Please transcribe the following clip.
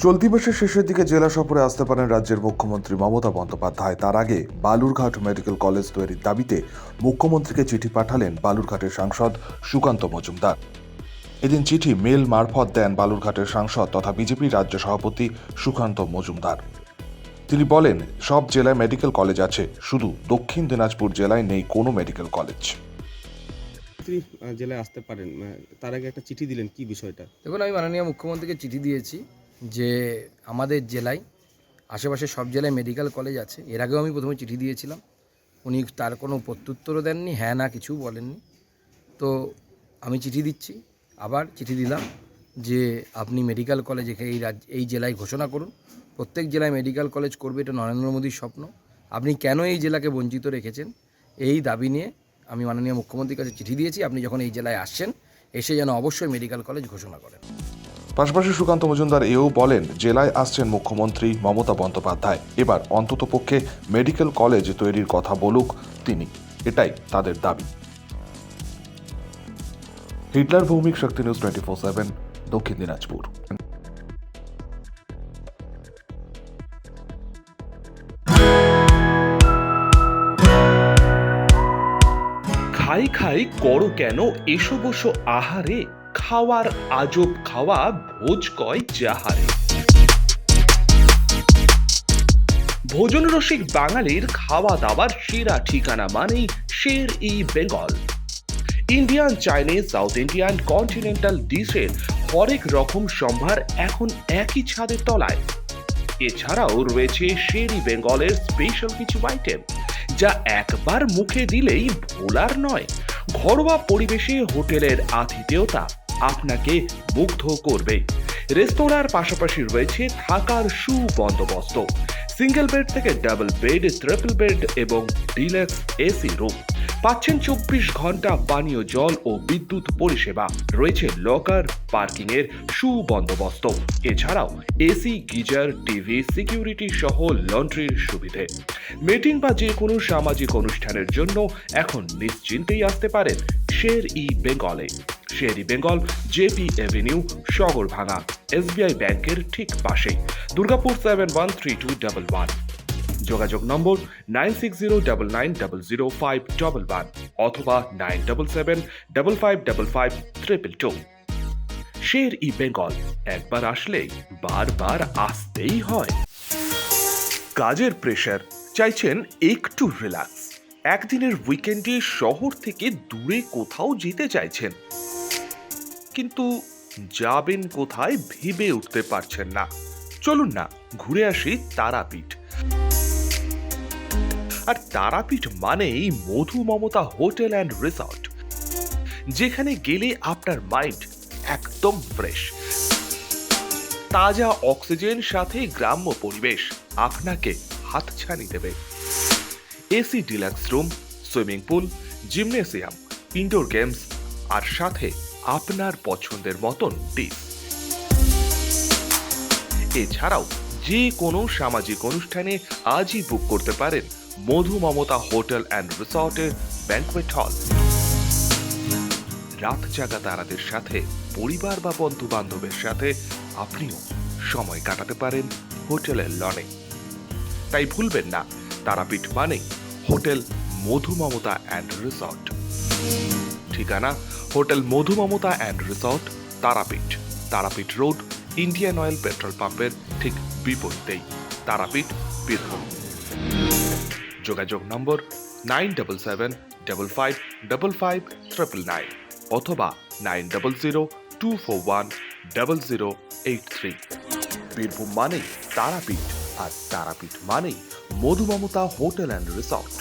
চলতি মাসের শেষের দিকে জেলা সফরে আসতে পারেন রাজ্যের মুখ্যমন্ত্রী মমতা বন্দ্যোপাধ্যায়। তার আগে বালুরঘাট মেডিকেল কলেজ তৈরির দাবিতে মুখ্যমন্ত্রীকে চিঠি পাঠালেন বালুরঘাটের সাংসদ সুকান্ত মজুমদার। এদিন চিঠি মেল মারফত দেন বালুরঘাটের সাংসদ তথা বিজেপি রাজ্য সভাপতি সুকান্ত মজুমদার। তিনি বলেন, সব জেলায় মেডিকেল কলেজ আছে, শুধু দক্ষিণ দিনাজপুর জেলায় নেই কোনো মেডিকেল কলেজ। জেলায় আসতে পারেন, তার আগে একটা চিঠি দিলেন, কি বিষয়টা? দেখুন, আমি মাননীয় মুখ্যমন্ত্রীকে চিঠি দিয়েছি যে আমাদের জেলায় আশেপাশে সব জেলায় মেডিকেল কলেজ আছে। এর আগেও আমি প্রথমে চিঠি দিয়েছিলাম, উনি তার কোনো প্রত্যুত্তরও দেননি, হ্যাঁ না কিছু বলেননি। তো আমি চিঠি দিচ্ছি, আবার চিঠি দিলাম যে আপনি মেডিকেল কলেজ এই জেলায় ঘোষণা করুন। প্রত্যেক জেলায় মেডিকেল কলেজ করবে, এটা নরেন্দ্র মোদীর স্বপ্ন। আপনি কেন এই জেলাকে বঞ্চিত রেখেছেন, এই দাবি নিয়ে আমি মাননীয় মুখ্যমন্ত্রীর কাছে চিঠি দিয়েছি। আপনি যখন এই জেলায় আসছেন, এসে যেন অবশ্যই মেডিকেল কলেজ ঘোষণা করেন। পাশাপাশি সুকান্ত মজুমদার এও বলেন, জেলায় আসছেন মুখ্যমন্ত্রী মমতা বন্দ্যোপাধ্যায়, এবার অন্ততপক্ষে মেডিকেল কলেজ তৈরির কথা বলুক তিনি, এটাই তাদের দাবি। হিটলার ভৌমিক, শক্তি নিউজ 24/7, দক্ষিণ দিনাজপুর। খাই খাই করো কেন এসো বসো আহারে, খাওয়ার আজব খাওয়া ভোজ কয় যাহারে। ভোজন রসিক বাঙালির খাওয়া দাওয়ার সেরা ঠিকানা মানেই Sher e Bengal. Indian, Chinese, south Indian, continental ডিশের হরেক রকম সম্ভার এখন একই ছাদের তলায়। এছাড়াও রয়েছে শের ই বেঙ্গলের স্পেশাল কিছু আইটেম, যা একবার মুখে দিলেই ভোলার নয়। ঘরোয়া পরিবেশে হোটেলের আতিথেয়তা আপনাকে মুগ্ধ করবে। রেস্তোরাঁর পাশাপাশি রয়েছে থাকার সুবন্দোবস্ত, সিঙ্গেল বেড থেকে ডাবল বেড, ট্রিপল বেড এবং ডিলাক্স এসি রুম। পাচ্ছেন 24 ঘন্টা পানীয় জল ও বিদ্যুৎ পরিষেবা, রয়েছে লকার, পার্কিং এর সুবন্দোবস্ত। এছাড়াও এসি, গিজার, টিভি, সিকিউরিটি সহ লন্ড্রির সুবিধে। মিটিং বা যে কোনো সামাজিক অনুষ্ঠানের জন্য এখন নিশ্চিন্তেই আসতে পারেন শের ই বেঙ্গলে। Sher e Bengal, JP Avenue, Sagarbhanga, SBI ব্যাংকের ঠিক পাশে, দুর্গাপুর 713211। যোগাযোগ নম্বর 9609900511 অথবা 9775555222। শের ই বেঙ্গল, একবার আসলে বারবার আসতেই হয়। কাজের প্রেশার, চাইছেন একটু রিল্যাক্স, একদিনের উইকেন্ডে শহর থেকে দূরে কোথাও যেতে চাইছেন, কিন্তু যাবেন কোথায় ভেবে উঠতে পারছেন না। চলুন না ঘুরে আসি তারাপীঠ। আর তারাপীঠ মানেই মধু মমতা হোটেল অ্যান্ড রিসর্ট, যেখানে গেলে আপনার মাইন্ড একদম ফ্রেশ। তাজা অক্সিজেন সাথে গ্রাম্য পরিবেশ আপনাকে হাতছানি দেবে। AC deluxe room, swimming pool, gymnasium, indoor games, আর সাথে আপনার পছন্দের মতন ডিশ। এছাড়াও যে কোনো সামাজিক অনুষ্ঠানে আজই বুক করতে পারেন মধু মমতা হোটেল অ্যান্ড রিসর্টের ব্যাংকুয়েট হল। রাত জাগা তারাদের সাথে, পরিবার বা বন্ধু বান্ধবের সাথে আপনিও সময় কাটাতে পারেন হোটেলের লনে। তাই ভুলবেন না, তারাপীঠ মানে hotel Madhu Mamata and resort. ঠিকানা hotel Madhu Mamata and resort, Tarapith, Tarapith road, Indian oil petrol পাম্পের ঠিক বিপরীতেই, তারাপীঠ, বীরভূম। যোগাযোগ নম্বর 9775555999 অথবা 9002410083। বীরভূম মানেই তারাপীঠ, আর তারাপীঠ মানেই মধু মমতা হোটেল অ্যান্ড রিসর্ট।